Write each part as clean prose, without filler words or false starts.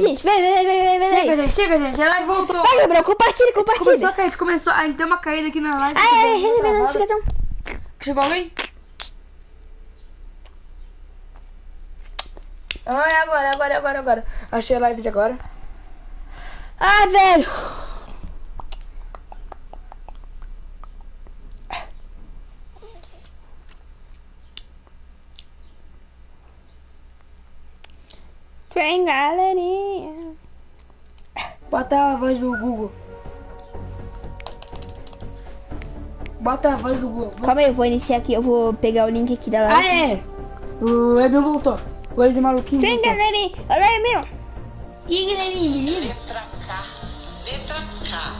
gente. Vem. Chega, gente. A live voltou. Vai, Gabriel, compartilha. A gente começou a ter uma caída aqui na live. Notificação. Chegou alguém? Ah, é agora. Achei a live de agora. Ah, velho. Vem, galerinha. Bota a voz do Google. Calma aí, eu vou iniciar aqui. Eu vou pegar o link aqui da live. Ah, é. O Emil voltou. O Elis maluquinho Vem, voltou. galerinha. Olha aí, meu. E aí, galerinha, beleza? Letra K.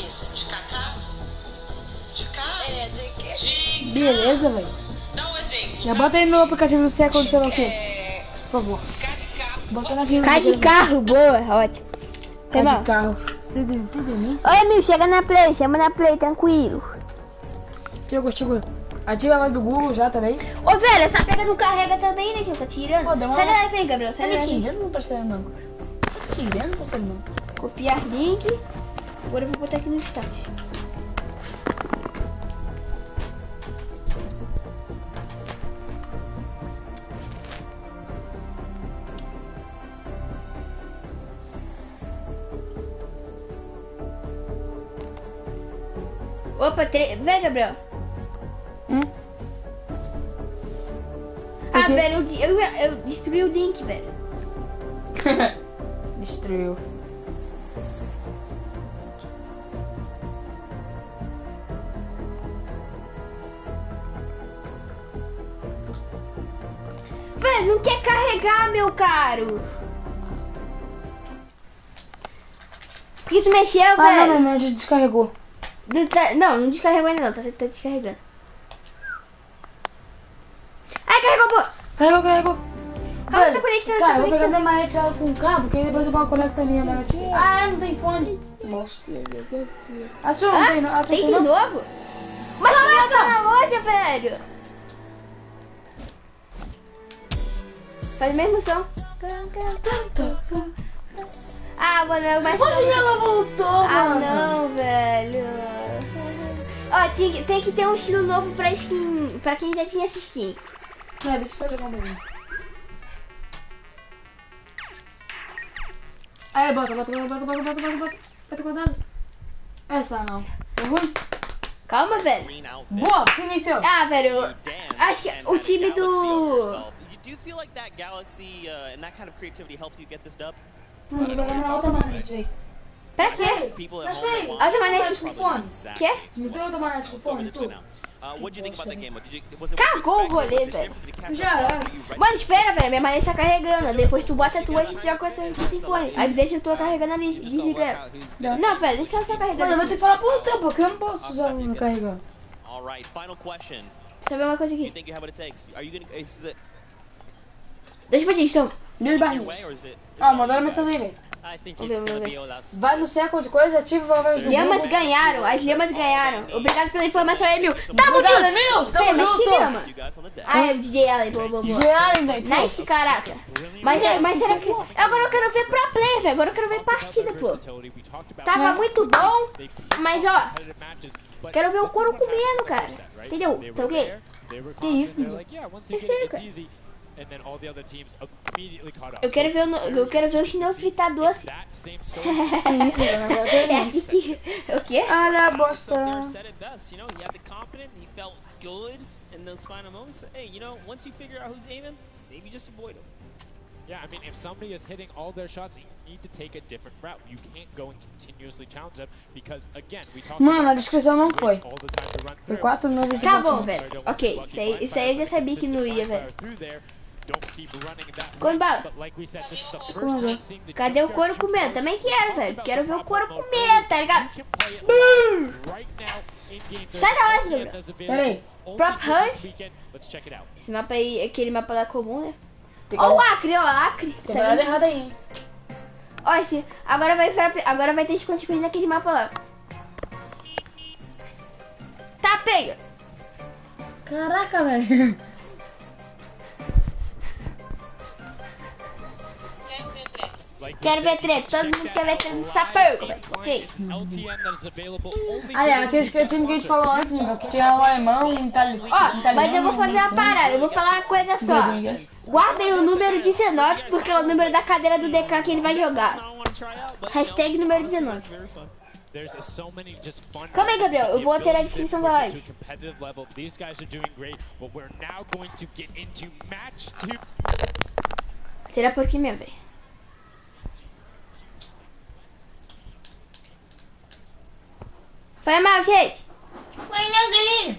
Isso. De Kaká? De K? É, de quê? Beleza, velho. Dá um exemplo. Já bota aí no aplicativo do século, sei lá o quê. Por favor. K de carro. Bota na vila. Cá de carro, boa, ótimo. Cá Tá bom. de carro. Você entendeu nisso? Oi, Emil, chega na play, chama na play, tranquilo. Chegou. Ativa a voz do Google já também. Ô, velho, essa pega não carrega também, né? Você tá tirando. Pô, dá uma- Sai da live aí, Gabriel, sai da live. tirando, não parceiro, não. Tá tirando, parceiro, não. Copiar link. Agora eu vou botar aqui no start. Opa, vem, Gabriel. Ah, quê? velho, eu destruí o link, velho. Destruiu. Velho, não quer carregar, meu caro. Por que tu mexeu, Ah, velho? não, descarregou. Não descarregou ainda não, tá descarregando. Ai, carregou, pô. Carregou. Calma, Velho, tá conectando, cara, tá eu vou pegar conectando. minha manete ela com cabo, que aí depois eu vou conectar a minha manete. Ah, não tem fone. Nossa. A sua não tem, não? A tua Tem tem, de não? novo? Mas você tá na loja, velho. Faz a mesma som. Ah, mano, mas... Hoje ela voltou, Ah, mano. não, velho. Ó, tem que ter um estilo novo pra skin, pra quem já tinha essa skin. É, deixa eu jogar um bagulho. Aí, bota. Bota cuidado. Essa não. Tá ruim? Calma, velho. Boa, você venceu. Ah, velho, acho que o time do... Do you feel like that galaxy and that kind of creativity helped you get this dub? Mano, vou pegar minha outra manete, velho. Pra quê? People Mas at home peraí, that olha watch a manete com fone. Quê? Me deu outra manete com fone, this tu? way now. What do you think about that game? Was it Cagou what o you rolê, expected? Was it velho. different? Did it catch Já up? era. Were you ready? Mano, espera, velho, minha manete tá carregando. Depois tu bota a tua e a gente joga com essa fone. Às vezes eu tô carregando ali, desliga ela. Não, velho, deixa ela só Mano, eu carregando. vou ter que falar por teu, porque eu não posso usar o meu carregando. All right, final question. Deixa eu ver uma coisa Do you aqui. think you have what it takes? Are you gonna? Is it Dois pontinhos, então. Mil your barrinhos. way or is it? Ó, mandaram mensagem aí, velho. I think Vamos ver, it's gonna vamos be ver. all us. Vai no século de coisa, ativa a voz do Lhamas Google. ganharam, as lhamas ganharam. Obrigado pela informação, Emil. Obrigado, Emil. Tamo Mas que junto. lhama? You guys on the deck. Ah, é o DJ Allen, boa. Gealen, velho. Nice, caraca. Mas será que... Agora eu quero ver pra play, velho. Agora eu quero ver partida, pô. Tava muito bom, mas ó, quero ver o couro comendo, cara. Entendeu? Tá ok? Que isso, They're meu? like, yeah, once you get Sério, it, it's cara. easy. And then all the other teams immediately caught up. Eu quero ver o chinelo fritar doce. That same story. Que isso, velho? É assim que... O quê? Olha a Up bosta. there said it best. You know, he had the confidence. He felt good in those final moments. Hey, you know, once you figure out who's aiming, maybe just avoid him. Yeah, I mean, if somebody is hitting all their shots, you need to take a different route. You can't go and continuously challenge them because, again, we talked Mano, a about descrição não foi. all the time to run Foi through. 4 nubes de Tá botinha. bom, velho. Ok, isso aí eu já sabia que não ia, velho. Combala. Cadê o couro comendo? Também quero, velho. Quero ver o couro comer, tá ligado? Sai da live, Gabriel. Pera aí. Prop Hunt. Esse mapa aí, aquele mapa lá comum, né? Ó o Acre, ó, Acre. Tem Tá parada vendo? errada aí, hein? Ó, esse. Agora vai ter desconto naquele mapa lá. Tá, pega. Caraca, velho. Quero ver treta. Todo mundo quer ver treta nessa porca, velho. Ok. Aliás, aqueles que time que a gente falou antes, que tinha o alemão, italiano. Ó, mas eu vou fazer uma parada. Eu vou falar uma coisa só. Guardem o número 19, porque é o número da cadeira do DK que ele vai jogar. Hashtag número 19. Calma aí, Gabriel. Eu vou ter a descrição da live. Será por aqui mesmo, velho. Foi mal, gente. Foi não, galera.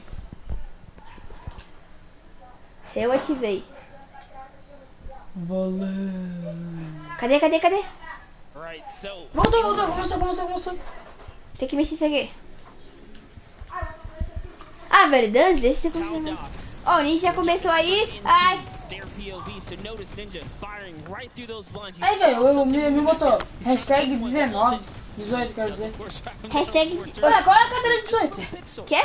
Eu ativei. Valeu. Cadê? Voltou. Começou. Tem que mexer isso aqui. Ah, verdade, deixa eu começar. Ó, o Ninja já começou aí. Ai. Aí, velho, me botou hashtag 19. 18, quero dizer. Hashtag. Ué, qual é a cadeira 18? Quê?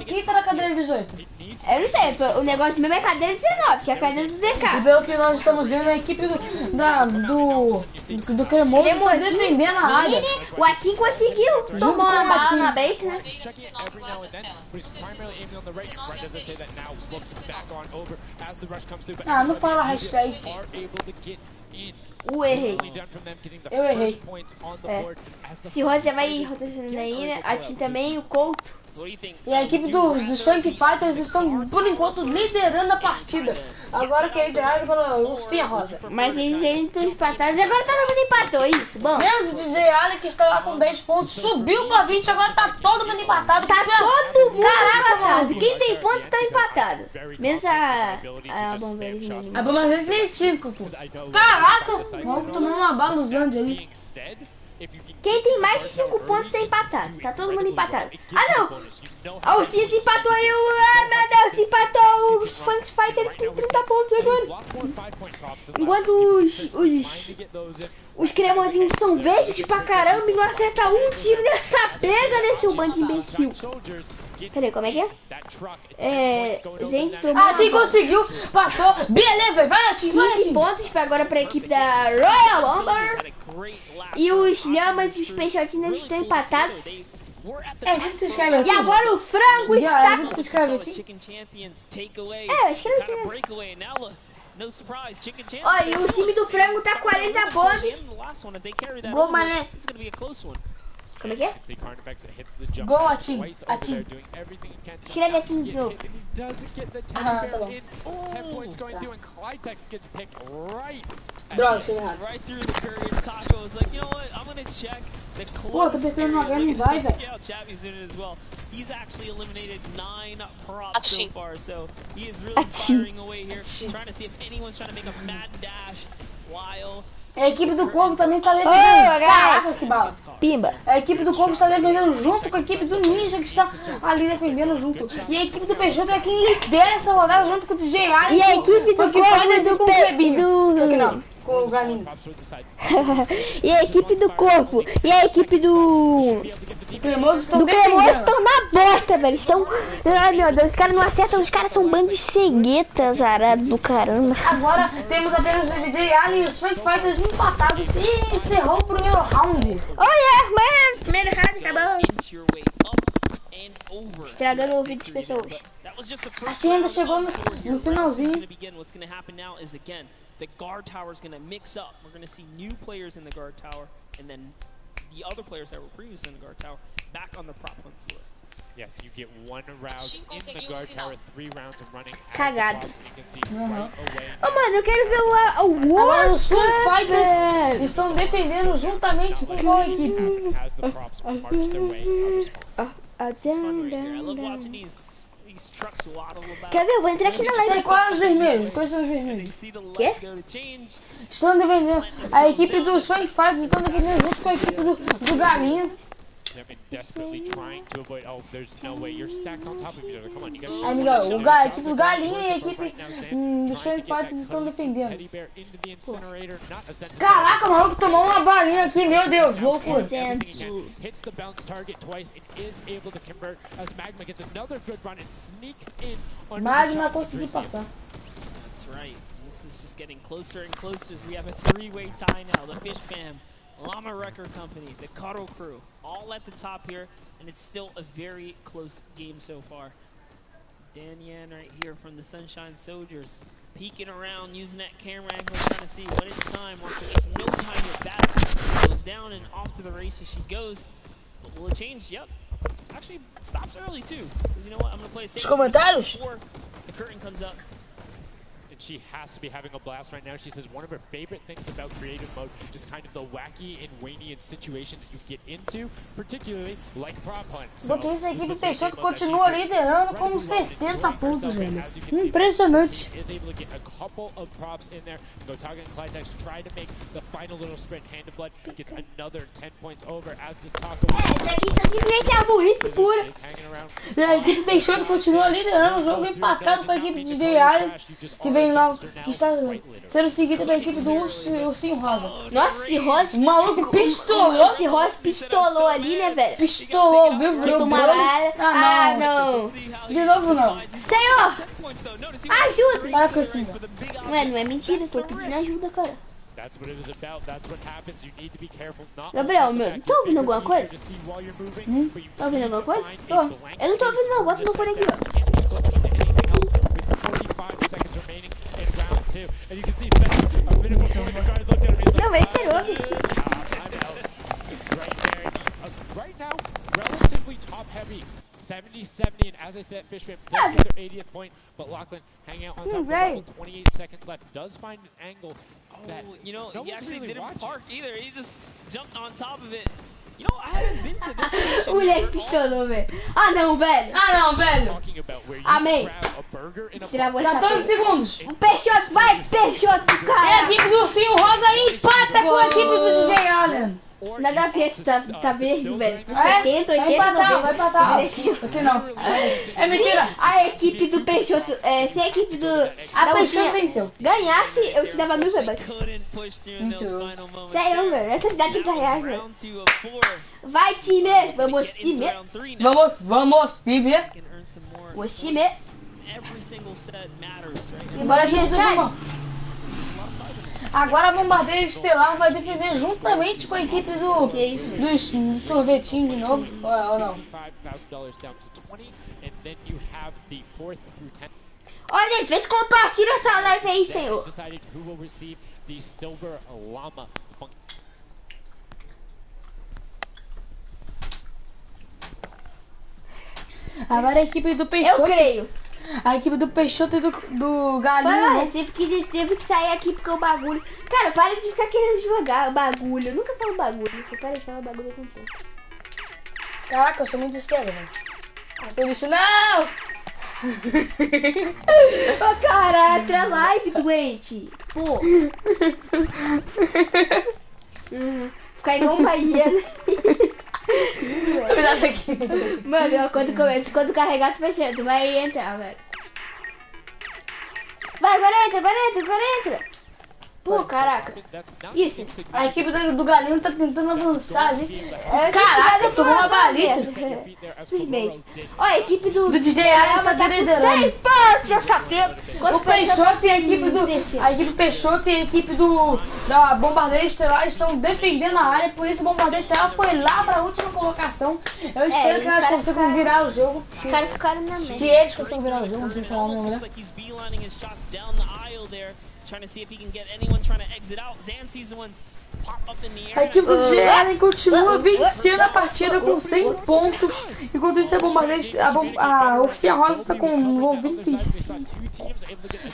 Quem tá na cadeira 18? Eu não sei, o negócio mesmo é cadeira 19, que é a cadeira do E DK. pelo que nós estamos vendo, a equipe do Cremoso está defendendo a área. O Atim conseguiu tomar uma bala na base, né? Ah, não fala hashtag. Errei. Eu errei. Se Rosa vai rotacionando aí, né? A Tim também, o Couto. E a equipe dos Funk Fighters estão, por enquanto, liderando a partida. Agora que é ideal pela Ursinha Rosa. Mas eles ainda estão empatados. Agora todo mundo empatou, isso. Bom. Menos o DJ Ali, que está lá com 10 pontos, subiu pra 20, agora tá todo mundo empatado. Tá todo mundo Caraca, empatado. mano. Quem tem ponto tá empatado. Menos a bombeira. A Bomba tem 5, pô. Caraca, vamos tomar uma bala no Zand ali. Quem tem mais de 5 pontos tá empatado. Tá todo mundo empatado. Ah, não. Ah, o Cis empatou aí. Ai, meu Deus. Empatou os Funk Fighters com 30 pontos agora. Enquanto os cremosinhos são verdes pra caramba e não acertam um tiro dessa pega, né, seu bando de imbecil. Peraí, como é que é? Gente, tô... A Tim conseguiu, passou. Beleza, vai, Tim, vai, 15 Tim. pontos agora pra equipe da Royal Rumble. E os Lhamas e os Peixotinhos estão empatados. A gente se inscreve aqui. E agora o frango A está... gente se inscreve aqui. É, eu escrevi. Olha, e o time do frango tá 40 pontos. Gol, mané. Como é que é? Gol, a Tim. Escreve a Tim de novo. Ah, tá bom. Droga, chega errado. Pô, tô apertando uma game e vai, velho. He's actually eliminated 9 props so far, so he is really firing away here, trying to see if anyone's trying to make a mad dash while... A equipe do Corvo também tá defendendo. Caraca, que bala. Pimba. A equipe do Corvo está defendendo junto com a equipe do Ninja, que está ali defendendo junto. E a equipe do Peixoto é quem lidera essa rodada junto com o DJ Ali. E a equipe do Corvo Só que não, com o Galinho. E a equipe do Corvo e a equipe do Cremoso Cremoso estão na bosta, velho. Estão... Ai, meu Deus, os caras não acertam. Os caras são um bando de ceguetas, arado do caramba. Agora temos apenas o DJ Ali e os Funk Fighters empatados e encerrou o primeiro round. Oh, yeah, man. Primeiro round, acabou. Estragando o ouvido das pessoas. Assim ainda chegou no finalzinho. The guard tower is going to mix up. We're going to see new players in the guard tower, and then the other players that were previously in the guard tower back on the prop hunt floor. Yes, you get 1 round in the guard tower, 3 rounds of running. Cagado. Oh, mano, eu quero ver o Agora os Funk Fighters estão defendendo juntamente com qual equipe? Quer ver? Eu vou entrar aqui na live. Quais os vermelhos? Quais são os vermelhos? Quê? Estão defendendo. A equipe dos Funk Fighters estão defendendo junto com a equipe do Galinho. Aí, Miguel, a equipe do Galinho e a equipe dos Funk Fighters estão defendendo. Caraca, o maluco tomou uma balinha aqui, meu Deus, loucura. Magma conseguiu passar. this is just getting closer and closer as we have a three-way tie now. The Fish Fam, Llama Record Company, the Cuddle Crew, all at the top here, and it's still a very close game so far. Dan Yan right here from the Sunshine Soldiers, peeking around, using that camera angle, trying to see when it's time. Also, just no time here. Bat goes down and off to the races she goes. But will it change? Yep. Actually, stops early too. Says, you know what? I'm gonna play a safe before the curtain comes up. And she has to be having a blast right now. She says one of her favorite things about creative mode is kind of the wacky and Waynian situations you get into, particularly like prop hunt. Enquanto isso, a equipe Peixoto continua liderando com 60 pontos, velho. Impressionante. Is able to get a couple of props in there. Go target and Clydex, try to make the final little sprint. Hand of Blood gets another 10 points over as this Taco. Essa aqui tá simplesmente a burrice pura. A equipe Peixoto continua liderando o jogo, empatado com a equipe de DJ Allen, que vem lá, que está sendo seguida pela equipe do Ursinho Rosa. Nossa, esse Rosa... O maluco pistolou. Esse Rosa pistolou ali, né, velho? Pistolou, viu? Virou uma bala. Ah, não. De novo, não. Senhor! Ajuda! Para com isso. Ué, não é mentira, eu tô pedindo ajuda, cara. Gabriel, meu, tá ouvindo alguma coisa? Tá ouvindo alguma coisa? Tô. Eu não tô ouvindo não, bota meu fone aqui, ó. 45 seconds remaining in round 2. And you can see Spencer, a minute before the guard looked at him, he's like, não, mas você ouve. Right there. Right now, relatively top heavy. 70-70, and as I said, Fish Fam does get their 80th point, but Lachlan hanging out on top of the level, 28 seconds left, does find an angle. Oh, you know, no he actually really didn't watching. park either. He just jumped on top of it. You know, I haven't been to this station. O moleque pistolou, velho. Ah, não, velho. Ah, não, velho. Amém. Já 14 segundos. O Peixoto, vai, Peixoto, cara. É a equipe do Ursinho Rosa e empata com a equipe do DJ Allen. Nada a ver, tá verde, velho. 70, 80, vai empatar, 90. vai empatar. Aqui não. É mentira. Se a equipe do Peixoto, se a equipe do... A Peixoto venceu. Ganhasse, eu te dava 1000 reais. Sério, velho. Essa dá 30 reais, velho. Vai, time. Vamos, time. Vamos, time. O time. Bora aqui, agora a Bombardeira Estelar vai defender juntamente com a equipe do sorvetinho de novo, ou não? Olha, gente, vê se compartilha essa live aí, senhor. Agora a equipe do Peixoto. Eu creio. A equipe do Peixoto e do Galinho. Teve que sair aqui porque o bagulho... Cara, para de ficar querendo jogar bagulho. Eu nunca falo bagulho. Para de falar bagulho com tempo. Caraca, eu sou muito sério, velho. Seu lixo, não! Ô, cara, entra live, doente. Pô. Ficar igual uma hiena. Cuidado aqui. Mano, quando carregar, tu vai entrar, velho. Vai, agora entra. Pô, caraca. Isso. A equipe do Galinho tá tentando avançar ali. Caraca, tomou uma balita. Ó, a equipe do DJ Allen tá liderando. 100 pontos, já sabendo. O Peixoto e a equipe do... A equipe Peixoto e a equipe da Bombardeira Estelar estão defendendo a área. Por isso a Bombardeira Estelar foi lá pra última colocação. Eu espero que elas consigam virar o jogo. Os caras ficaram na mente. Que eles consigam virar o jogo, não sei se é lá mesmo, né? Trying to see if he can get anyone trying to exit out. Zan sees one pop up in the air. A equipe do DJ Allen continua vencendo a partida com 100 pontos. Enquanto isso, a Bombardeira, a Ursinha Rosa está com 95.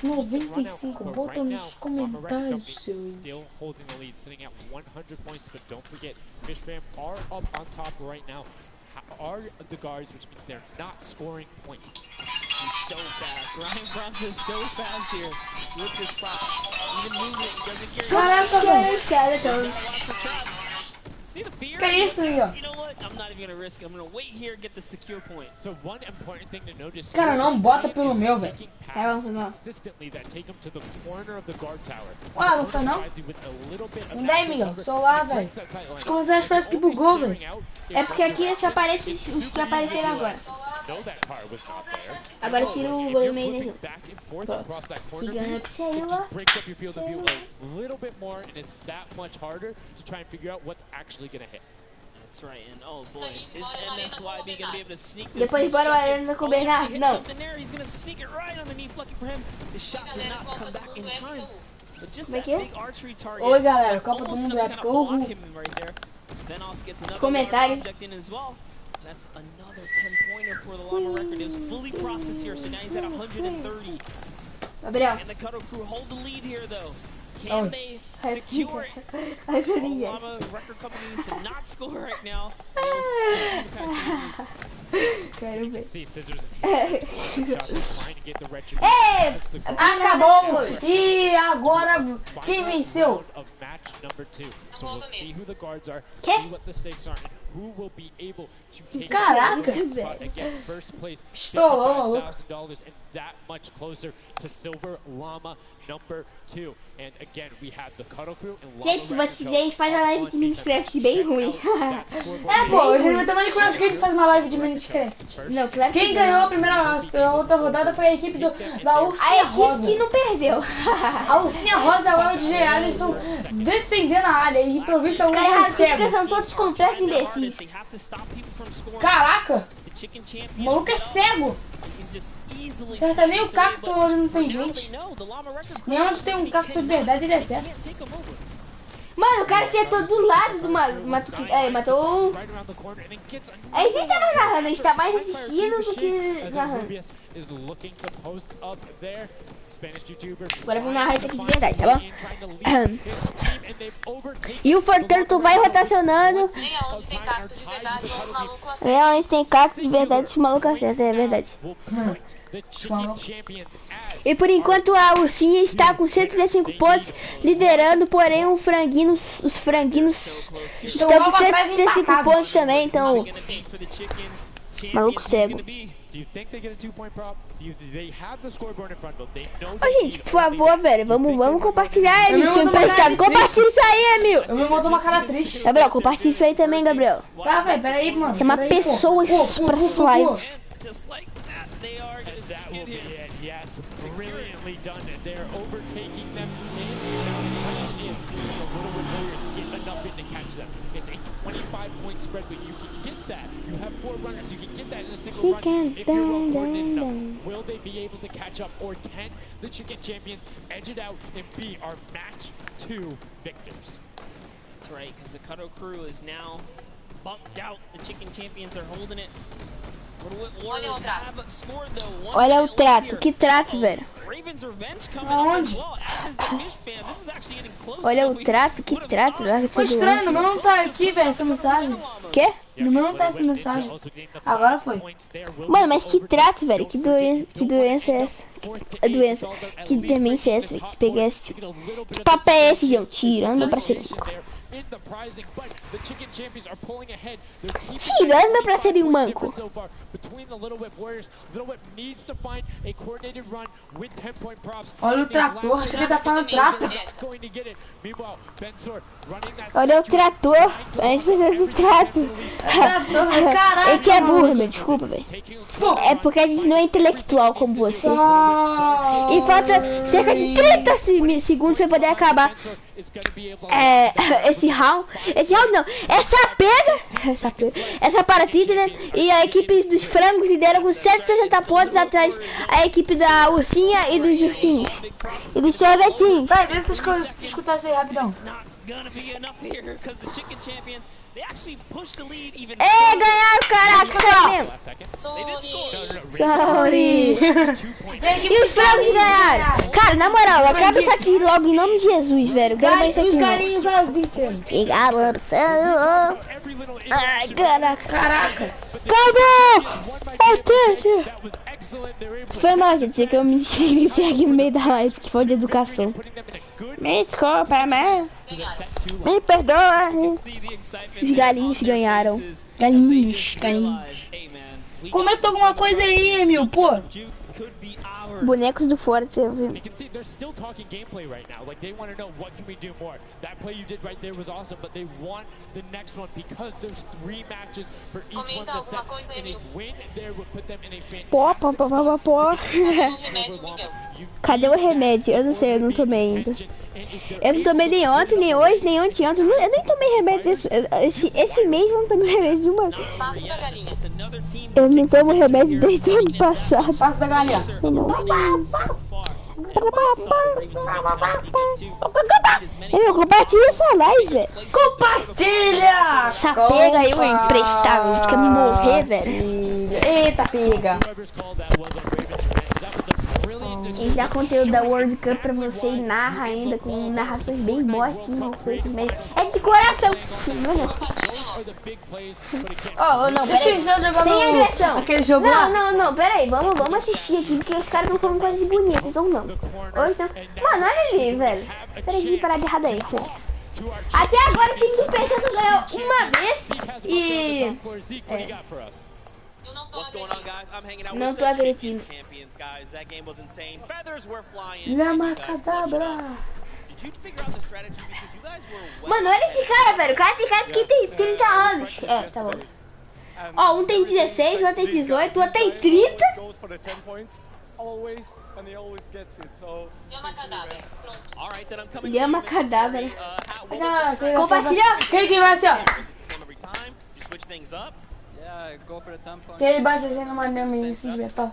95. Bota nos comentários, seu. Still holding the lead, sitting at 100 points, but don't forget, Fish Fam are up on top right now. Are the guards, which means they're not scoring points. He's so fast. Ryan Bronze is so fast here with this prop. Even movement doesn't carry. See the fear? Que isso aí, ó? You know what? I'm not even gonna risk it. I'm gonna wait here and get the secure point. So one important thing to notice. Cara, não bota pelo meu, velho. Consistently that take him to the corner of the guard tower. Ah, não foi não? Me dá aí, Miguel. Sou lá, velho. Os comentários parece que bugou, velho. É porque aqui só aparece os que apareceram agora. Agora tira o volume aí, né? Que ganha que saiu lá. That's right, and oh boy, is MSYB gonna be able to sneak this? Depois bora a arena com o Bernardo. Não. Something there, he's gonna sneak it right underneath, lucky for him. The shot did not come back in time. But just that big archery target. Oi galera, Copa do Mundo é porque eu comentário. That's another 10-pointer for the Llama record. It was fully processed here, so now he's at 130. Gabriel. And the Cuddle crew hold the lead here though. Can they secure it? Llama record company needs to not score right now. Quero ver. Ei! Acabou! E agora quem venceu? Que? Caraca! Estourou, maluco. Gente, se vocês quiserem, faz a live de Minecraft bem ruim. É, pô, hoje vai ter Minecraft que a gente faz uma live de Minecraft. Não, claro que quem ganhou a primeira outra rodada foi a equipe da Ursinha Rosa. A equipe que não perdeu. A Ursinha Rosa agora o DJ Allen estão defendendo a área e pelo visto alguns cegos. São todos completos imbecis. Caraca! O maluco é cego! Acerta nem o cacto onde não tem gente. Nem onde tem um cacto de verdade ele acerta. Mano, o cara acertou do lado do maluco. Matou. A gente tá narrando, a gente tá mais assistindo do que narrando. Agora vamos narrar isso aqui de verdade, tá bom? E o Fortnite vai rotacionando. Nem aonde tem cacto de verdade, os malucos acertam. É onde tem cacto de verdade, esse maluco acerta, é verdade. E por enquanto a Ursinha está com 115 pontos, liderando, porém os franguinhos estão com 135 pontos também, então maluco cego. Ô gente, por favor, velho, vamos compartilhar, Emil, seu emprestado. Compartilha isso aí, Emil. Eu me botou uma cara triste. Gabriel, compartilha isso aí também, Gabriel. Tá, velho, peraí, mano. Chama pessoas pra essa live. Just like that, they are going to That will be it. it, yes. Brilliantly done. They're overtaking them. And the question is, do the Little Red Warriors get enough in to catch them? It's a 25-point spread, but you can get that. You have 4 runners. You can get that in a single run if you're well coordinated enough. Will they be able to catch up, or can the Chicken Champions edge it out and be our match 2 victors? That's right, because the Cuddle crew is now bumped out. The Chicken Champions are holding it. Olha o trato, que trato, velho. Olha o trato, que trato. Foi estranho, no meu não tá aqui, velho, essa mensagem. Quê? No meu não tá essa mensagem. Agora foi. Mano, mas que trato, velho. Que doença é essa? A doença. Que demência é essa, velho? Que peguei esse. Que papo é esse, gente? Tirando pra ser tirando pra ser um manco. Olha o trator, acho que ele tá falando trato. Olha o trator, a gente precisa do trato. Caralho, ele é burro, meu, desculpa, velho. É porque a gente não é intelectual como você. E falta cerca de 30 segundos pra poder acabar esse round. Esse round não, essa partida, né? E a equipe dos frangos lidera com 160 pontos atrás a equipe da Ursinha e dos ursinhos. E dos sorvetinhos. Vai, deixa eu escutar isso aí rapidão. Ganharam, caraca, sorry. E os frangos ganharam. Cara, na moral, acaba isso aqui logo em nome de Jesus, velho. Quero ver isso aqui. Os carinhos elas venceram. Ai, caraca. Caraca. Calma! Foi mal, gente, que eu me inscrevi aqui no meio da live, que foi de educação. Me desculpa, mas me perdoa. Os galinhos ganharam. Galinhos. Comenta alguma coisa aí, Emil, pô. Bonecos do Fortnite, eu vi. You can see they're still talking gameplay right now. Like they want to know what can we do more. That play you did right there was awesome, but they want the next one because there's 3 matches for each one of the sets, and a win there would put them in a fantastic spot. Cadê o remédio? Eu não sei, eu não tomei ainda. Eu não tomei nem ontem, nem hoje, nem anteontem. Eu nem tomei remédio esse mês, eu não tomei remédio nenhuma. Passo da galinha. Eu não tomo remédio desde o ano passado. Passo da galinha. Compartilha essa live, velho. Compartilha! Essa pega aí, o imprestável. Fica me morrer, velho. Eita, pega. E já conteúdo da World Cup pra você e narra ainda com narrações bem boas, mal feitas mesmo. É de coração. Oh, não, peraí. Sem agressão. Aquele jogo lá? Não, peraí. Vamos assistir aqui, porque os caras não falam coisas bonitas, então não. Ou então... Mano, olha ali, velho. Peraí, que parar de errado aí, filho. Até agora o time do Peixe só ganhou uma vez e... Não tô agredindo. Lama cadabra. Mano, olha esse cara, velho. O cara tem cara que tem 30 anos. É, tá bom. Ó, um tem 16, outro tem 18, outro tem 30. Lama cadáver. Compartilha. Quem vai ser, ó? Ele bate assim numa lama e se divertar.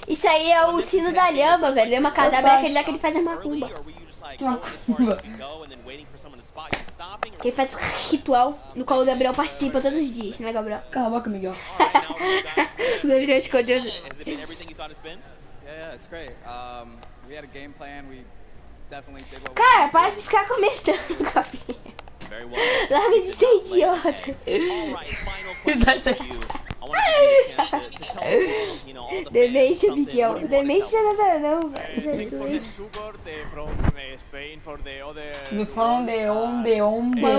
Isso aí é o sino da lhama, velho. Lhama cadáver é aquele lá que ele faz a macumba. Que ele faz ritual no qual o Gabriel participa todos os dias, não é, Gabriel? Cala a boca, Miguel. O Gabriel escondeu. Cara, para de ficar comentando, Gabriel. Larga de ser idiota. Demência, Miguel. Demência nada não, velho.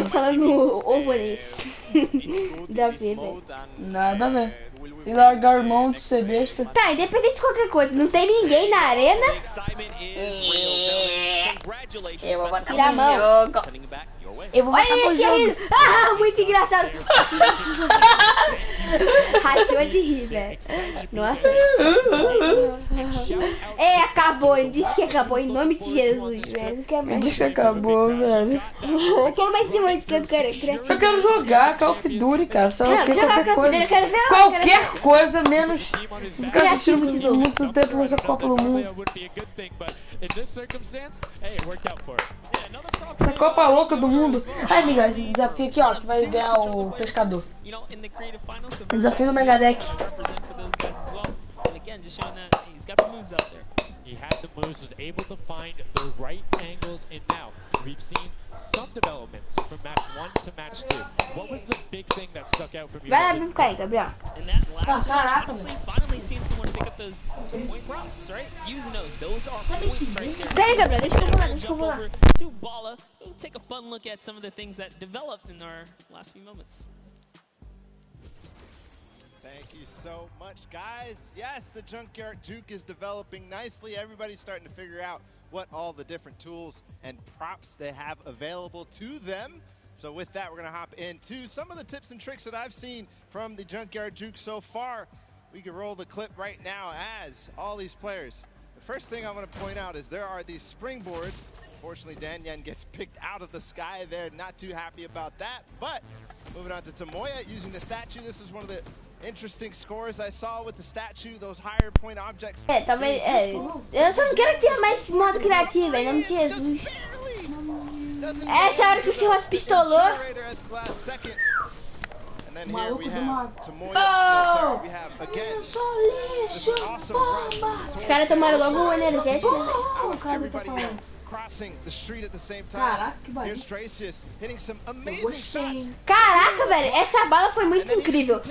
Falando ovorês. Dá a ver, velho. Nada a ver. E largar mão de ser besta. Tá, independente de qualquer coisa, não tem ninguém na arena. Eu vou botar Tira a mão. Eu vou botar pro jogo. Ah, muito engraçado. Rachou de rir, velho. Nossa. É, acabou. Ele disse que acabou em nome de Jesus, velho. Ele disse que acabou, velho. Eu quero mais esse monte de criativo. Eu quero jogar Call of Duty, cara. Só Não, que jogar qualquer Call of Duty, eu quero ver. qualquer coisa menos ficar assistindo muito tempo nessa Copa do Mundo. Essa Copa louca do mundo. Ai, amiga, esse desafio aqui, ó, que vai ganhar o pescador. O desafio do Megadeck. He had the moves, was able to find the right angles, and now we've seen some developments from match 1 to match 2. What was the big thing that stuck out from you? Vai lá, ficar aí, Gabriel. And that last one, honestly, finally seeing someone pick up those 2-point routes, right? Using those are points right there. Pera aí, Gabriel, deixa eu falar. To Bala, we'll take a fun look at some of the things that developed in our last few moments. Thank you so much, guys. Yes, the Junkyard Juke is developing nicely. Everybody's starting to figure out what all the different tools and props they have available to them. So with that, we're going to hop into some of the tips and tricks that I've seen from the Junkyard Juke so far. We can roll the clip right now as all these players. The first thing I want to point out is there are these springboards. Unfortunately, Danyan gets picked out of the sky there. Not too happy about that. But moving on to Tamoya using the statue. This is one of the interesting scores I saw with the statue, those higher point objects. É, talvez. É, eu só não quero ter mais modo criativo, em nome de Jesus. Essa hora que o senhor pistolou. And then here we have Tamoya. No, sorry, we have again. This awesome run. Os caras tomaram logo um energético. Everybody now crossing the street at the same time. Here's Dracius hitting some amazing shots. Caraca, velho, essa bala foi muito incrível.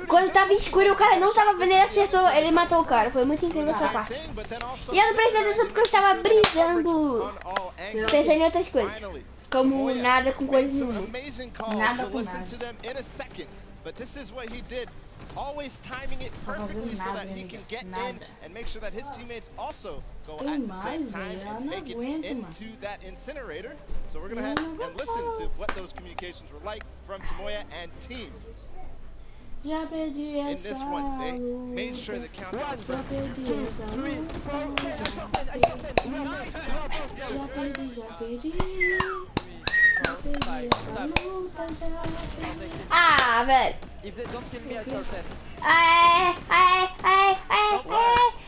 Quando tava escuro, o cara não tava vendo, ele acertou, ele matou o cara. Foi muito incrível essa parte. E eu não prestei atenção porque eu estava brisando, pensando em outras coisas. Como nada com coisas nenhuma. Nada com nada. But this is what he did always timing it perfectly so that he can get in and make sure that his teammates also go at the same time and make it into that incinerator. So we're gonna head and listen to what those communications were like from Tomoya and team. In this one, they made sure the countdown started. 2, 3, 4, Ah, velho.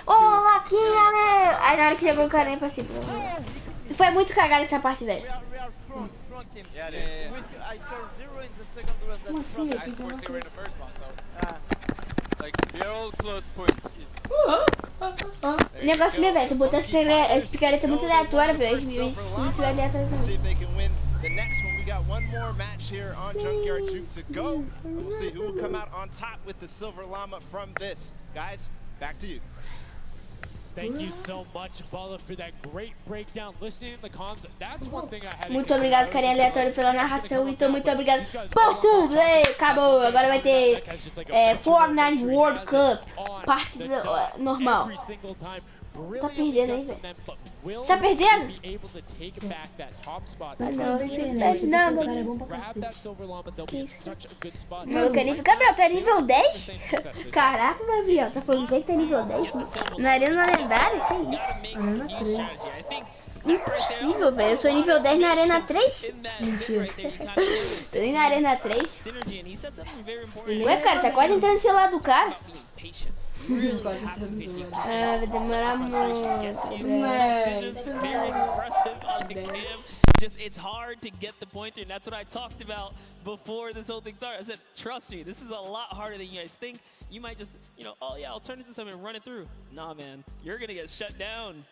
Ô, Laquinha, né? Aí na hora que jogou o cara nem pra cima. Foi muito cagada essa parte, velho. Como assim, velho? O negócio meu, velho, tu botou as picaretas muito aleatórias, velho. Muito aleatórias também. The next one, we got one more match here on Junkyard Juke to go. And we'll see who will come out on top with the Silver Llama from this. Guys, back to you. Thank you so much, Bala, for that great breakdown. Listening to the comms, that's one thing I had. Muito obrigado, carinha aleatório, pela narração. Então, muito obrigado por tudo. Acabou. Agora vai ter Fortnite World Cup. Partida normal. Tá perdendo aí, velho. Tá perdendo? Não, internet. Não, cara é bom pra cacete. Gabriel, tá nível 10? Caraca, Gabriel, tá falando que tá nível 10? Na arena lendária? Que isso? Arena 3. Impossível, velho. Eu sou nível 10 na arena 3? Mentira. Tô indo na arena 3. Ué, cara, tá quase entrando no celular do cara. Vai demorar muito. Just it's hard to get the pointer, and that's what I talked about before this whole thing started. I said, trust me, this is a lot harder than you guys think. You might just, you know, oh yeah, I'll turn it into something and run it through. Nah, man, you're gonna get shut down.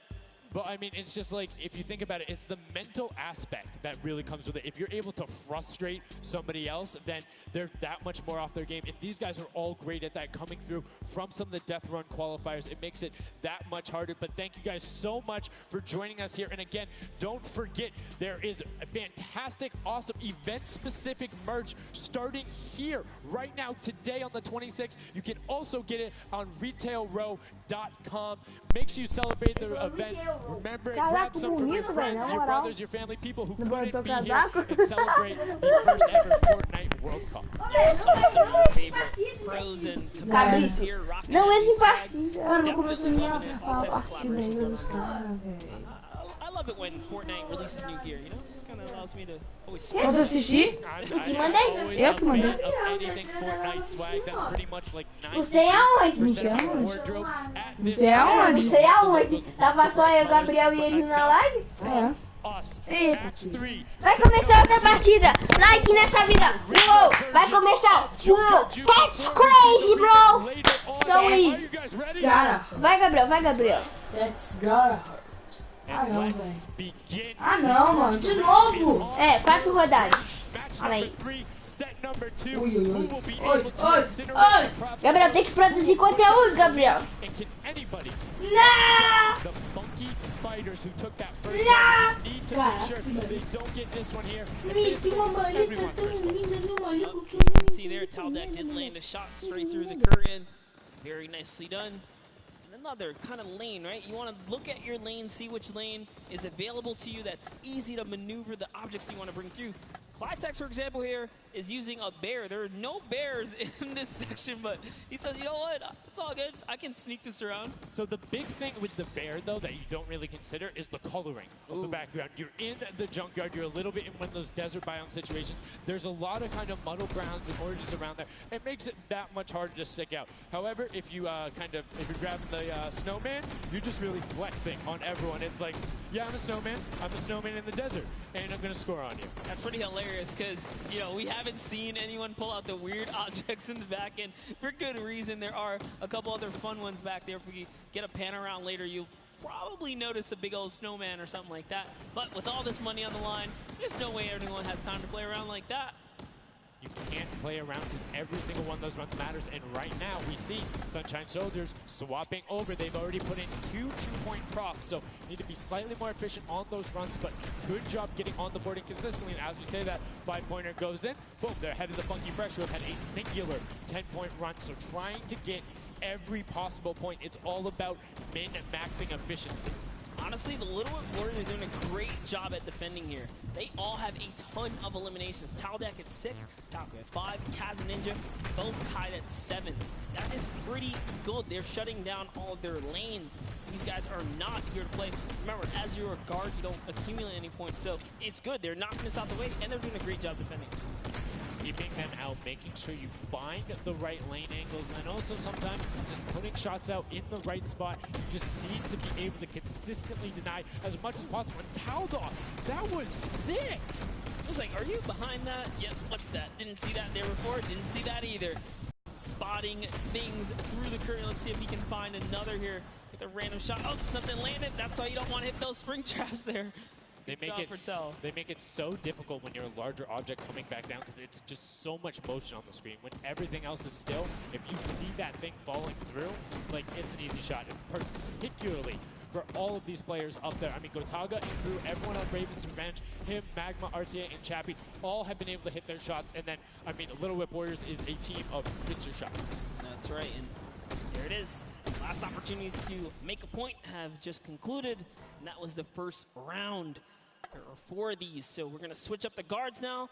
But I mean, it's just like, if you think about it, it's the mental aspect that really comes with it. If you're able to frustrate somebody else, then they're that much more off their game. And these guys are all great at that, coming through from some of the Death Run qualifiers. It makes it that much harder. But thank you guys so much for joining us here. And again, don't forget, there is a fantastic, awesome event-specific merch starting here right now, today on the 26th. You can also get it on retailrow.com. Make sure you celebrate the event. Remember, grab some from your friends, your brothers, your family, people who couldn't be here, and celebrate the first ever Fortnite World Cup. Some of your favorite pros and competitors here rocking Não out entra em these partida. Cara, não começou nem a all types of partida ainda collaborations dos going on. caras, velho. I love it when Fortnite releases new gear, you know? This kind of allows me to always Posso assistir? Te mandei. Eu que mandei. Anything Fortnite swag, that's pretty much like Você é aonde? 90% of wardrobe at this Você é aonde? Você é aonde? Tava só eu, Gabriel e ele na live? É. us. Eita. Match 3. Vai começar outra partida. Like nessa vida. Uou, vai começar. Uou, that's crazy, bro. So easy. Cara, Vai, Gabriel, vai, Gabriel. that's gotta hurt. Ah, não, velho. Ah, não, mano. De novo. 4 rodadas. Olha aí. Ui, ui, ui. Oi, oi. Gabriel, tem que produzir conteúdo, Gabriel. Não! See there, Taldeck did land a shot straight through the curtain. Very nicely done. And another kind of lane, right? You want to look at your lane, see which lane is available to you that's easy to maneuver the objects you want to bring through. Clytex, for example, here is using a bear. There are no bears in this section, but he says, you know what? It's all good. I can sneak this around. So the big thing with the bear, though, that you don't really consider is the coloring of the background. You're in the junkyard. You're a little bit in one of those desert biome situations. There's a lot of kind of muddle grounds and oranges around there. It makes it that much harder to stick out. However, if you if you're grabbing the snowman, you're just really flexing on everyone. It's like, yeah, I'm a snowman. I'm a snowman in the desert, and I'm going to score on you. That's pretty hilarious because, you know, we haven't seen anyone pull out the weird objects in the back, and for good reason. There are a couple other fun ones back there. If we get a pan around later, you'll probably notice a big old snowman or something like that. But with all this money on the line, there's no way anyone has time to play around like that. You can't play around because every single one of those runs matters. And right now we see Sunshine Soldiers swapping over. They've already put in 2 2-point props, so need to be slightly more efficient on those runs, but good job getting on the board and consistently. And as we say that 5-pointer goes in, boom, they're ahead of the Funky Fresh, who have had a singular 10-point run. So trying to get every possible point. It's all about min-maxing efficiency. Honestly, the Little Whip Warriors are doing a great job at defending here. They all have a ton of eliminations. Taldak at 6, Taco at 5, Kaz and Ninja both tied at 7. That is pretty good. They're shutting down all of their lanes. These guys are not here to play. Remember, as you're a guard, you don't accumulate any points, so it's good. They're knocking this out the way, and they're doing a great job defending. Keeping them out, making sure you find the right lane angles, and also sometimes just putting shots out in the right spot. You just need to be able to consistently deny as much as possible. And Taldoff, that was sick! I was like, are you behind that? Yep, what's that? Didn't see that there before, didn't see that either. Spotting things through the curtain. Let's see if he can find another here with a random shot. Oh, something landed. That's why you don't want to hit those spring traps there. They make it so difficult when you're a larger object coming back down because it's just so much motion on the screen. When everything else is still, if you see that thing falling through, like, it's an easy shot. And particularly for all of these players up there. I mean, Gotaga and Crew, everyone on Raven's Revenge, him, Magma, RTA, and Chappie, all have been able to hit their shots. And then, I mean, Little Whip Warriors is a team of pitcher shots. That's right, and there it is. Last opportunities to make a point have just concluded, and that was the first round. There are 4 of these, so we're going to switch up the guards now.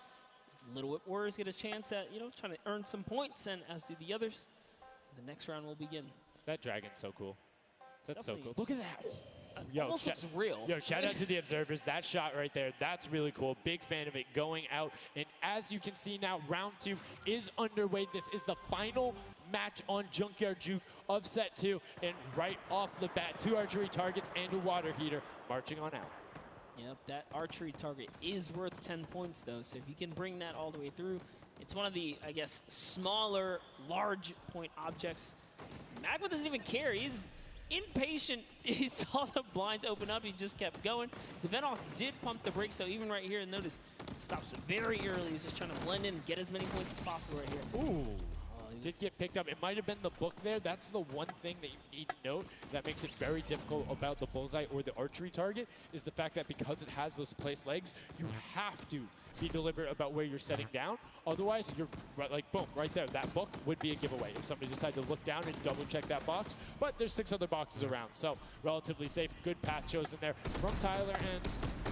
Little Whip Warriors get a chance at, trying to earn some points, and as do the others. The next round will begin. That dragon's so cool. That's so cool. Look at that. Yo, almost looks real. Yo, shout out to the observers. That shot right there, that's really cool. Big fan of it going out. And as you can see now, round 2 is underway. This is the final match on Junkyard Juke of set 2. And right off the bat, 2 archery targets and a water heater marching on out. Yep, that archery target is worth 10 points, though. So if you can bring that all the way through, it's one of the, I guess, smaller, large point objects. Magma doesn't even care. He's impatient. He saw the blinds open up. He just kept going. Zvenoff did pump the brakes, though. Even right here, notice, stops very early. He's just trying to blend in and get as many points as possible right here. Ooh. Did get picked up. It might have been the book there. That's the one thing that you need to note that makes it very difficult about the bullseye or the archery target, is the fact that because it has those placed legs, you have to be deliberate about where you're setting down. Otherwise, you're like, boom, right there. That book would be a giveaway if somebody decided to look down and double check that box. But there's 6 other boxes around, so relatively safe. Good path chosen there from Tyler, and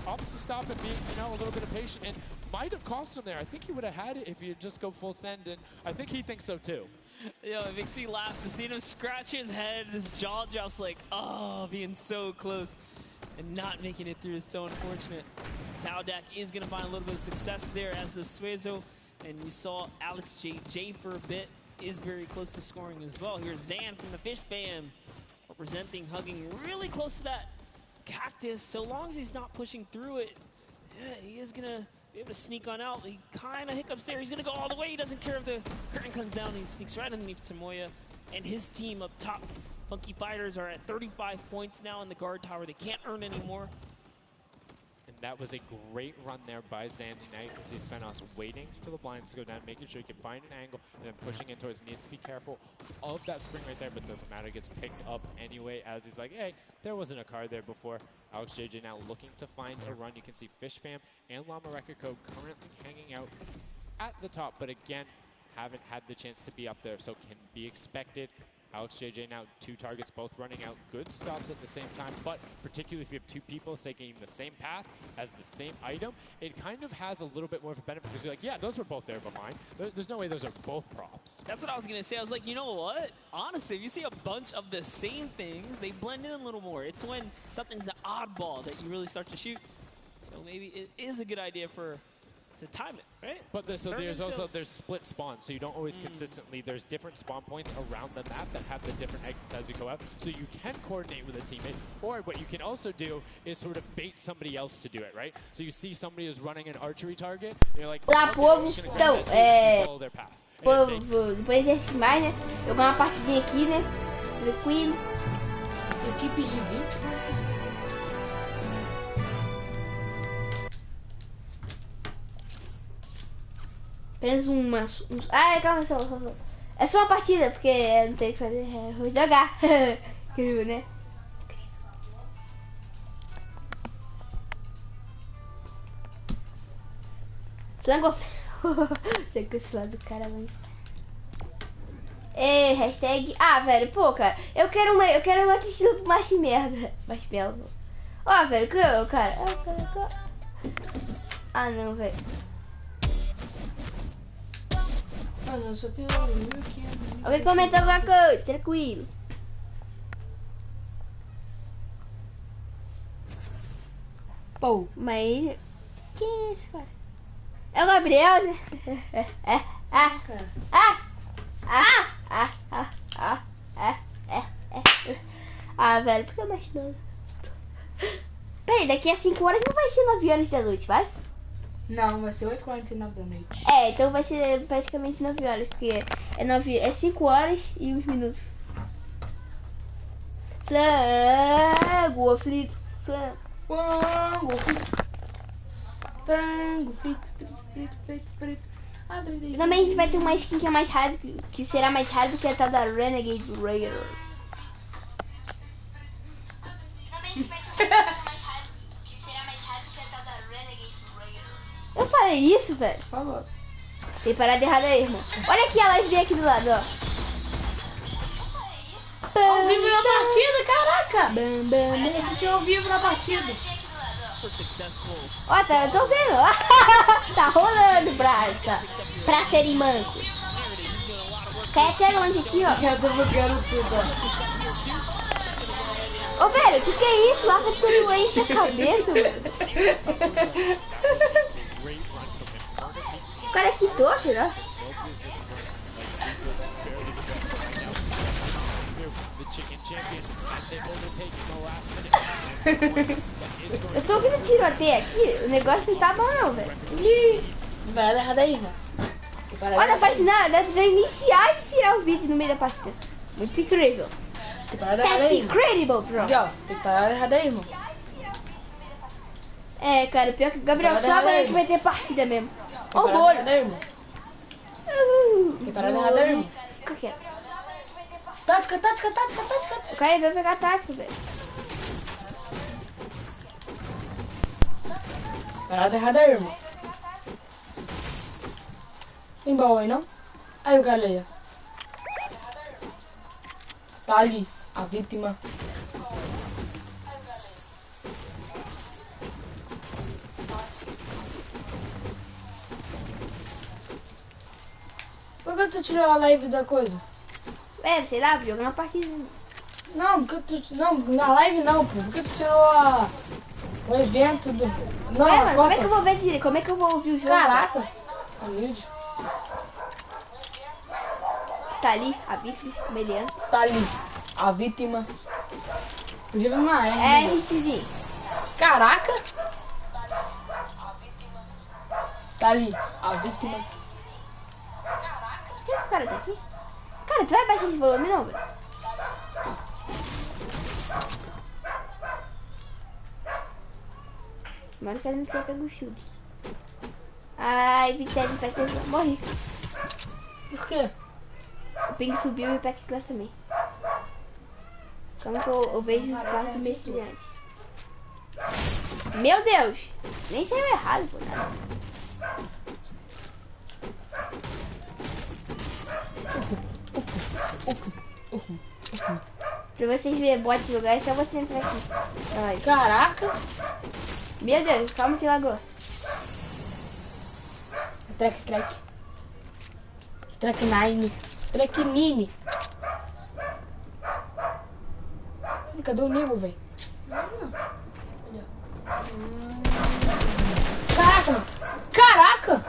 opts to stop and being, a little bit of patient, and might have cost him there. I think he would have had it if he had just go full send, and I think he thinks so too. Yo, it makes me laugh to see him scratch his head, his jaw drops like, oh, being so close and not making it through is so unfortunate. Taldak is going to find a little bit of success there as the Suezo, and you saw Alex J for a bit is very close to scoring as well. Here's Zan from the Fish Fam representing, hugging really close to that cactus. So long as he's not pushing through it, yeah, he is going to be able to sneak on out. He kind of hiccups there. He's going to go all the way. He doesn't care if the curtain comes down. He sneaks right underneath Tamoya and his team up top. Funky Fighters are at 35 points now in the guard tower. They can't earn any more. And that was a great run there by Zandy Knight, as he's kind of waiting for the blinds to go down, making sure he can find an angle, and then pushing in towards. Needs to be careful of that spring right there, but doesn't matter. Gets picked up anyway, as he's like, hey, there wasn't a card there before. Alex JJ now looking to find a run. You can see Fish Fam and Llama Record Code currently hanging out at the top, but again, haven't had the chance to be up there, so can be expected. Alex JJ now 2 targets, both running out. Good stops at the same time, but particularly if you have 2 people taking the same path as the same item, it kind of has a little bit more of a benefit because you're like, yeah, those were both there behind. There's no way those are both props. That's what I was going to say. I was like, you know what? Honestly, if you see a bunch of the same things, they blend in a little more. It's when something's an oddball that you really start to shoot. So maybe it is a good idea to time it, right? But there's split spawns, so you don't always consistently. There's different spawn points around the map that have the different exits as you go out, so you can coordinate with a teammate. Or what you can also do is sort of bait somebody else to do it, right? So you see somebody who's running an archery target, and you're like, Olá, povo. Então, follow their path. Povo, depois desse mais, né? Jogar uma partidinha aqui, né? Tranquilo. Equipes de 20, como assim? Apenas uma. Ah, calma, só. É só uma partida, porque não tem o que fazer. Vou jogar. Incrível, né? Flango. Sei que esse lado do cara vai. Ei, hashtag. Ah, velho, pô, cara. Eu quero uma estilo mais merda. Mais belo. Ó, velho, que eu, cara. Ah, não, velho. Mano, eu só tenho 1.500. Alguém comenta alguma coisa, tranquilo. Pô, mas... Quem é esse, cara? É o Gabriel, né? Ah, velho, por que eu mais novo? Peraí, daqui a 5 horas não vai ser 9 horas da noite, vai? Não, vai ser 8h49 da noite. É, então vai ser praticamente 9 horas, porque é 5 horas e uns minutos. Frango aflito, frango. Frango frito. Ah, Também a gente vai ter uma skin que é mais rara, que será mais rara do que a tal da Renegade Raider. Eu falei isso, velho? Falou. Tem parada errada aí, irmão. Olha aqui a live aqui do lado, ó. Ao vivo na partida, caraca! Ele assistiu ao vivo na partida. Ó, tá, eu tô vendo. Tá rolando, pra serem manco. Cai até longe aqui, ó. Eu tô bugando tudo, ó. Ô, velho, que é isso? Lava de celular na cabeça, velho. O cara quitou, será? Eu tô ouvindo tiroteio aqui, o negócio não tá bom não, velho. Vai dar errado aí, irmão. Olha a partida, dá pra iniciar e tirar o vídeo no meio da partida. Muito incrível. Tem parada errada aí, irmão. Incredible, bro. Ó, tem parada errada aí, irmão. É, cara, pior que o Gabriel sabe que vai ter partida mesmo. Ó o Tem parada bolho. errada aí, irmão. Tem parada errada aí, irmão. O que é? Tática. O cara vai pegar a tática, velho. Parada errada aí, irmão. Tem baú aí, não? Aí o galera. Tá ali, a vítima. Por que tu tirou a live da coisa? É, sei lá, jogando uma partida. Não, porque tu... Não, na live não, pô. Por que tu tirou o evento do... Não, Ué, a mano, Copa. como é que eu vou ver direito? Como é que eu vou ouvir o jogo? Caraca. Humilde. Tá ali, a vítima, mediano. Tá ali, a vítima. Podia ver uma R. É, RCzinho. Caraca. Tá ali, a vítima. Por que o cara tá aqui? Cara, tu vai baixar esse volume não, velho? Mano, que ele não quer pegar o shield. Ai, Vitesse, morri. Por quê? O ping subiu e o pack class também. Calma que eu vejo os passos do meio estudiante. Meu Deus! Nem saiu errado, pô. Nada. Pra vocês verem bot jogar, é só você entrar aqui. Ai. Caraca. Meu Deus, calma que lagou. Track 9. Track Nine. Cadê o nível, velho? Caraca, mano. Caraca!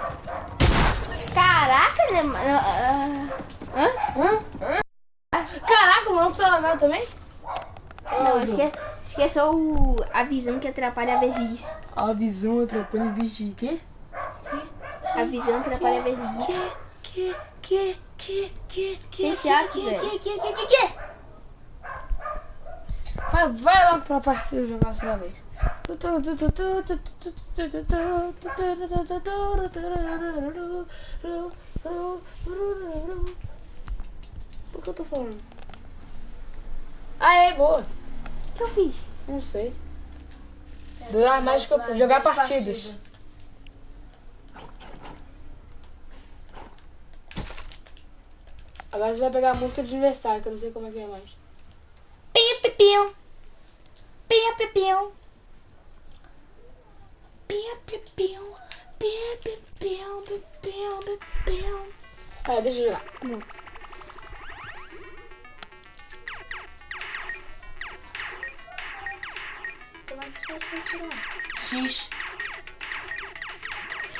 Caraca, né, mano? Hã? Caraca, o maluco tá lagado também? Não, acho que é só a visão que atrapalha a vez. A visão atrapalha a vigia. Quê? A visão atrapalha a vez. Que chato, velho. Vai logo pra partida jogar essa vez. Por que eu tô falando? Aê, boa. O que eu fiz? Não sei. Mais que eu jogar partidas. Agora você vai pegar a música de aniversário, que eu não sei como é que é mais. Piu, piu, piu. Piu, piu, piu. Piu, piu, piu. Piu, piu, piu, piu, piu, piu, piu. Deixa eu jogar. Não. X.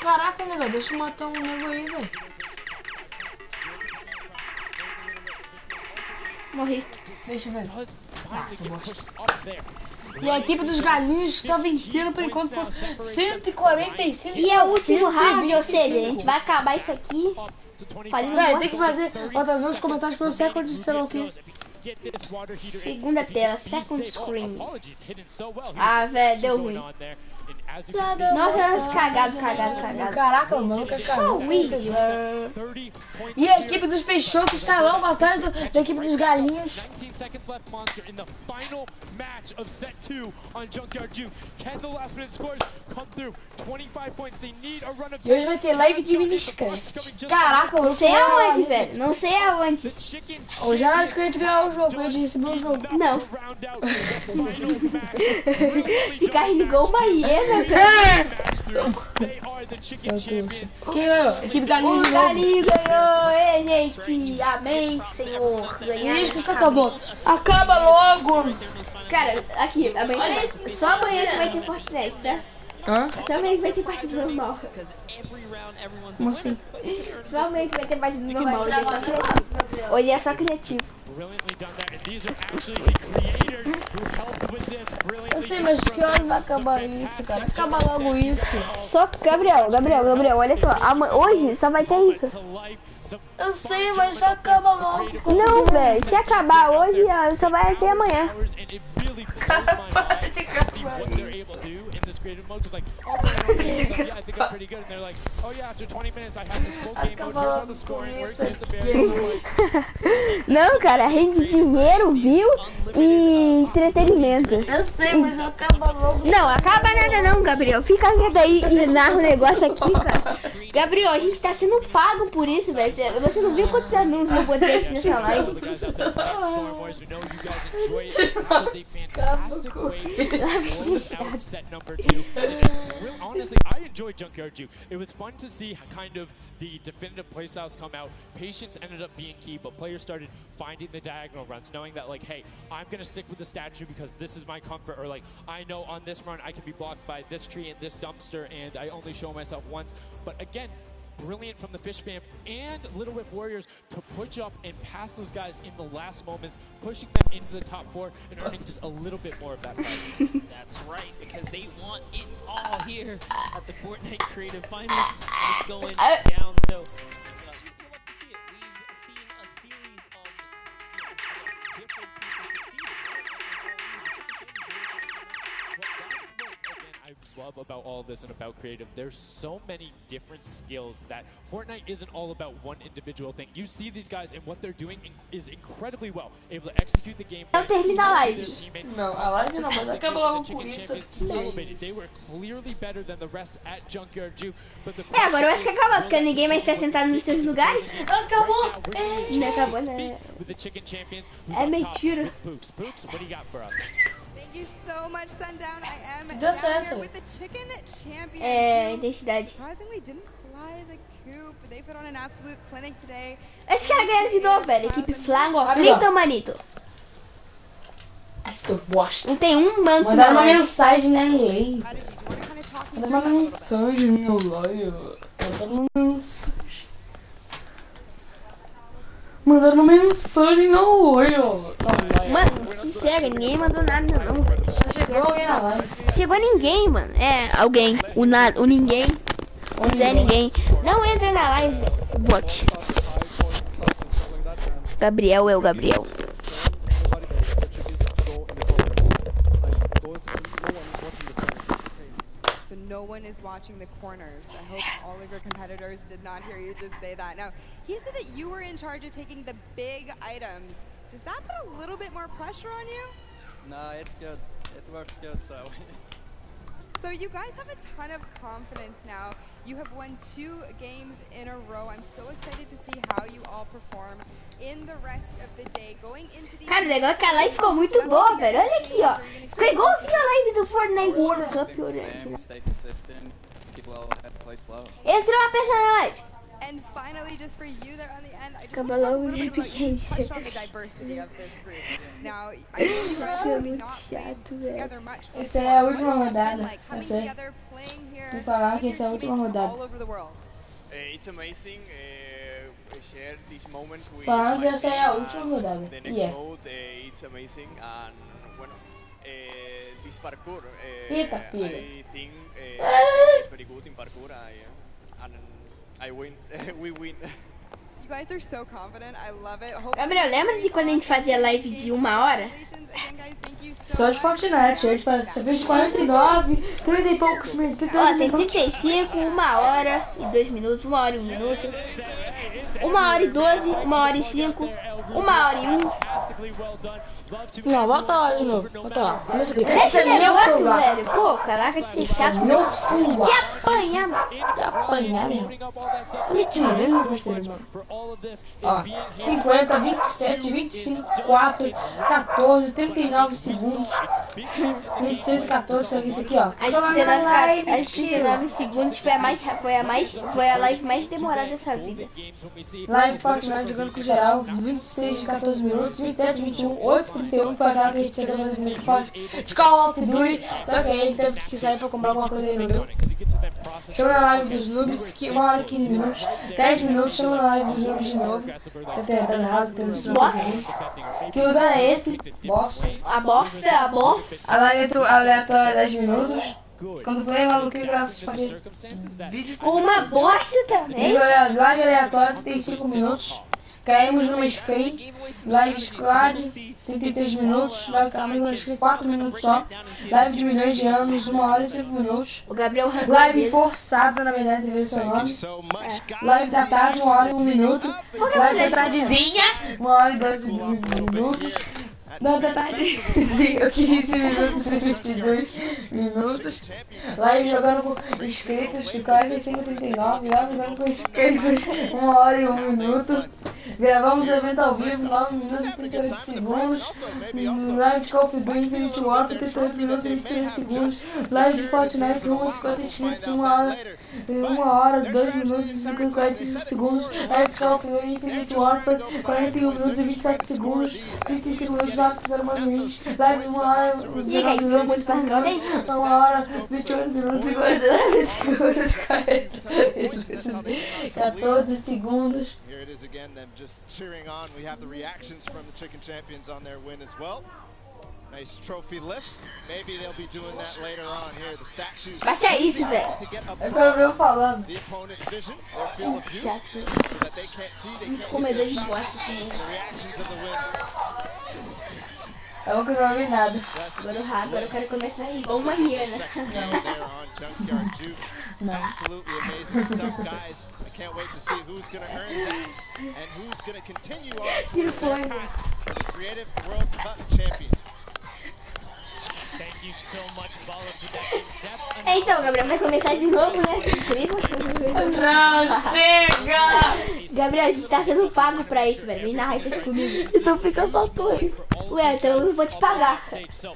Caraca, nego, deixa eu matar um nego aí, velho. Morri. Deixa eu ver. E a equipe dos galinhos está vencendo por enquanto por 145. E é o último round, ou seja, a gente vai acabar isso aqui. Tem que fazer. Bota nos comentários pra você quando disser o quê? Segunda tela, second screen. Ah, velho, deu ruim. Nossa, cagado. Caraca, o maluco é cagado. E a equipe dos peixotos está logo atrás da equipe dos galinhos. E hoje vai ter live de Minecraft. Caraca, não sei aonde, velho. Não sei aonde. Hoje é hora de que a gente ganhar o jogo, a gente recebeu o jogo. Não. Ficar rindo igual uma hiena, cara. Quem ganhou? Equipe galinhos de novo. O galinho ganhou, gente. Amém, Senhor. Ganhar. Isso que isso acabou. Acaba logo. Cara, aqui, amanhã, só amanhã que vai ter Fortnite, tá? Só amanhã que vai ter partida normal. Como assim? Só amanhã que vai ter partida normal. Hoje é só criativo. Eu sei, mas que hora vai acabar isso, cara? Acaba logo isso. Só, Gabriel, olha só. Hoje só vai ter isso. Eu sei, mas já acaba logo. Não, velho. Se acabar hoje, só vai ter amanhã. Não, cara, rende dinheiro, viu? E entretenimento. Eu sei, mas já acaba logo. Não, acaba nada não, Gabriel. Fica quieto aí e narra o negócio aqui, cara. Gabriel, a gente tá sendo pago por isso, velho. Você não viu quantos anúncios eu botei aqui nessa live? Honestly, I enjoyed Junkyard Juke. It was fun to see kind of the definitive playstyles come out. Patience ended up being key, but players started finding the diagonal runs, knowing that like, hey, I'm gonna stick with the statue because this is my comfort, or like, I know on this run I can be blocked by this tree and this dumpster, and I only show myself once. But again, brilliant from the Fish Fam and Little Whip Warriors to push up and pass those guys in the last moments, pushing them into the top 4 and earning just a little bit more of that prize. That's right, because they want it all here at the Fortnite Creative Finals, and it's going down. So you'll love to see it. We've seen a series of different people succeed. I love about all of this and about creative. There's so many different skills that Fortnite isn't all about one individual thing. You see these guys and what they're doing is incredibly well, able to execute the game. Não termina a live. Não, a live não, mas acaba logo com isso. They were clearly better than the rest at Junkyard Juke. Agora vai se acabar, porque ninguém mais está sentado nos seus lugares. Acabou! Não acabou, né? É mentira. Thank you so much, Sundown. I am Just down answer. here with the chicken champions. Identidade. Surprisingly didn't fly the coop. They put on an absolute clinic today. Esse cara ganhou de novo, velho. Equipe Flango, Cleiton, manito. Estou bosta. Não tem um manco. Mandaram uma mensagem na lei. Mandaram uma mensagem no meu live. Mandaram uma mensagem no olho. Mano, sincero, ninguém mandou nada não, velho. Chegou alguém na live. Chegou ninguém, mano. É, alguém. O ninguém. O Zé ninguém. Não entra na live, o bot. Gabriel é o Gabriel. was watching the corners. I hope all of your competitors did not hear you just say that. Now, he said that you were in charge of taking the big items. Does that put a little bit more pressure on you? No, it's good. It works good, so. So you guys have a ton of confidence now. You have won 2 games in a row. I'm so excited to see how you all perform in the rest of the day. Going into the Cara, o negócio é que a live ficou muito boa, velho. Olha aqui, ó. Ficou igualzinho a live do Fortnite World Cup. Entrou uma pessoa na live. And finally, just for you there on the end, I just want to talk a little bit about you. You touched on the diversity of this group. Now, I know you guys have not played together much before. Essa é a última rodada. Like coming Essa é. together, playing here, Vou falar que essa é a última rodada. all over the world. It's amazing. Share these moments with Falando que my essa é a última team, rodada. the E next é. mode, it's amazing, and bueno, this parkour, Eita, pira. I think it's very good in parkour, and I win. We win. You guys are so confident. I love it. Gabriel, lembra de quando a gente fazia live de 1 hora? Só de Fortnite, a gente fez 49, 30 e poucos minutos. Ó, tem 35, 1 hora e 2 minutos, 1 hora e 1 minuto, 1 hora e 12, 1 hora e 5, 1 hora e 1. Não, volta lá de novo. Volta lá. Começa aqui. Esse é meu negócio, celular. velho. Pô, caraca, de ser chato. Meu celular. Que apanhar, mano. Que apanhar, meu. Mentira, eu não gostei, mano. Ó, 50, 27, 25, 4, 14, 39 segundos. 26, 14, tá isso aqui, ó. As 19 segundos foi a live mais demorada dessa vida. Live Fortnite jogando com geral, 26 de 14 minutos, 27, 21, 8, 31, foi aquela que a gente tentou fazer muito forte. De Call of Duty, só que aí ele teve que sair pra comprar alguma coisa aí no meu. Chama na live dos noobs, 1 hora e 15 minutos, 10 minutos, chama na live dos noobs de novo. Deve ter dado errado, tem um que lugar é esse? Bosta. A bosta. A live aleatória 10 minutos. Quando play maluquinho graças a vídeo. Com uma bosta também. Live aleatória 35 minutos. Caímos numa screen, live squad, 33 minutos, live caímos numa screen, 4 minutos só, live de milhões de anos, 1 hora e 5 minutos, O Gabriel live forçada, na verdade, deveria ser o nome, live da tarde, 1 hora e 1 minuto, live da tardezinha, 1 hora e 12 minutos, live da tardezinha, 15 minutos e 22 minutos, live jogando com inscritos de 45 a 39, live jogando com inscritos, 1 hora e 1 minuto. Gravamos o evento ao vivo, 9 minutos e 38 segundos. Live de Call of Duty, 20 horas, 38 minutos e 26 segundos. Live de Fortnite, 50 inscritos, 1 hora, 2 minutos e 45 segundos. Live de Call of Duty, Infinite Warfare, 41 minutos e 27 segundos. 35 minutos, rápido, 0 mais wins. Live de 1 hora, 19 minutos, 1 hora, 28 minutos e 49 segundos. 14 segundos. Here it is again, them just cheering on. We have the reactions from the Chicken Champions on their win as well. Nice trophy lift. Maybe they'll be doing that later on here. The statues Vai ser isso, velho. to get Eu quero ver eu falando. the opponent's vision, their field of view, so that they can't see, they can't Comedor use de their bosta. shots. The reactions of the win. Eu não quero ouvir nada. Agora eu quero começar a igual uma hiena. There on Junkyard Juke. Não. Absolutely amazing stuff, guys. I can't wait to see who's going to earn that and who's going to continue on Tiro to their fora. path to the Creative World Cup Champions. Thank you so much, Bala, for that in-depth É, então, Gabriel, vai começar de novo, né? Incrível. Não, chega! Gabriel, a gente tá sendo pago pra isso, velho. Vem narrar isso aqui comigo. Então fica só tu aí. Ué, então eu não vou te pagar.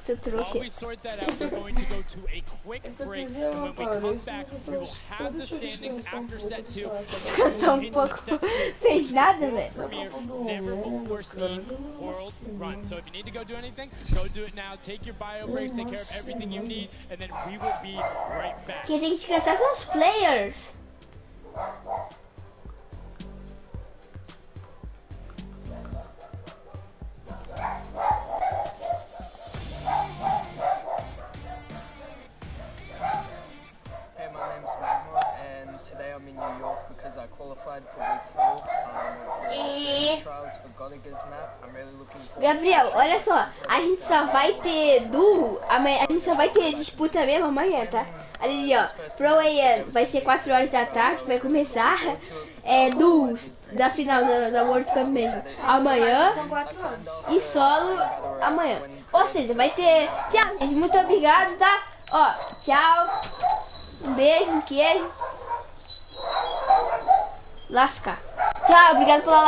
Tu trouxe. While we sort that out, we're going to go to a quick break, and when we come back, we will have the standings after set 2. Descansou um pouco. Fez nada, velho. Never before seen world run. So if you need to go do anything, go do it now. Take your bio breaks, take care of everything you need, and then we will be right back. Quem tem que descansar são os players. Hey, my name's Mahmoud, and today I'm in New York because I qualified for week 4 of the trials for Godiga's map. I'm really looking forward. Gabriel, olha só. A gente só vai ter duo. A gente só vai ter disputa mesmo amanhã, tá? Ali, ó, Pro AM vai ser 4 horas da tarde, vai começar. Da final da World Cup mesmo amanhã. E solo amanhã. Ou seja, vai ter. Tchau, gente. Muito obrigado, tá? Ó, tchau. Um beijo, um queijo. Lascar. Tchau, obrigado pela